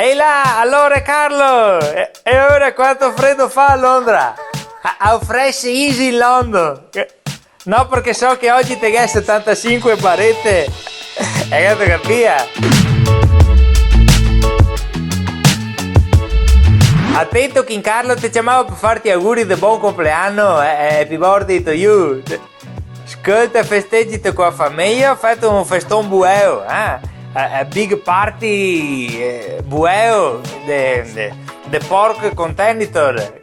Ehi là, allora Carlo! E ora quanto freddo fa a Londra? How fresh is in London? No, perché so che oggi te che 75 parete. Hai capito? Attento King Carlo, ti chiamavo per farti auguri di buon compleanno. Happy birthday to you. Ascolta, festeggiate con la famiglia, fate un festone bueo, a big party bueo de pork contenitor.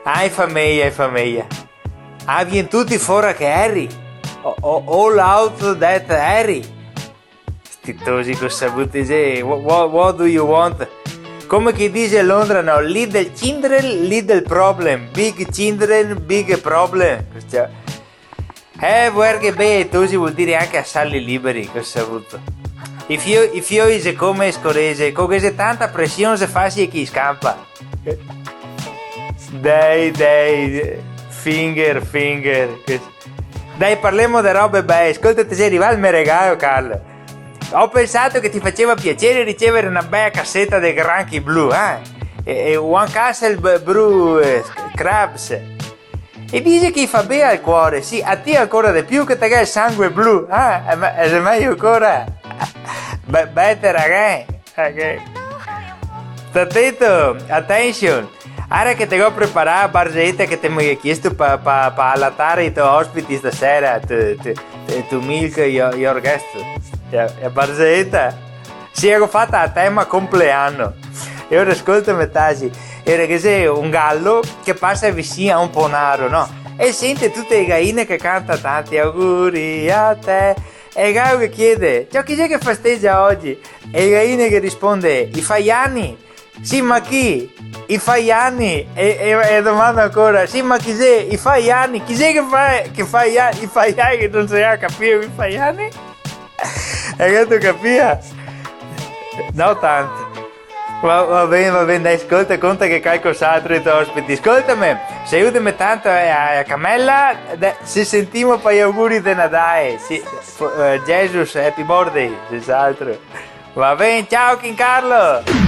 Hai famiglia. Vieni tutti fuori che Harry. All out that Harry. Stitosi con sabuti, what do you want? Come che dice a Londra, no? Little children, little problem. Big children, big problem. VRGB tosi vuol dire anche assali liberi, che ho saputo. If you is come scorese, con che tanta pressione se fa si chi scampa. Dai, finger. Dai, parliamo di robe belle. Ascolta, ti sei arrivato il mio regalo, Carlo. Ho pensato che ti faceva piacere ricevere una bella cassetta dei granchi blu, e One Castle Brew Crabs. E dice che fa bene al cuore, sì, a te ancora di più che te che il sangue blu, è meglio ancora. Better again. Attento, attention. Ora che te ho preparato la barzelletta che ti mi hai chiesto per allattare i tuoi ospiti stasera, to milk your guest. La barzelletta? Sì, ho fatta a tema compleanno. E ora ascoltami Tasi, era che sei un gallo che passa vicino a un ponaro, no? E sente tutte le galline che cantano tanti auguri a te. E il gallo che chiede, ciao, chi è che festeggia oggi? E il galline che risponde, i faiani? Sì, ma chi? I faiani? E domanda ancora, sì, ma chi sei? I faiani? Chi sei che fa i faiani che non si capire i faiani? Hai detto capire? No, tanto. Va bene, dai, ascolta, conta che qualcos'altro i tuoi ospiti. Ascoltami, se aiutami tanto a Camella, se sentiamo per gli auguri di Natale. Sì, Jesus, happy birthday, senz'altro. Va bene, ciao King Carlo!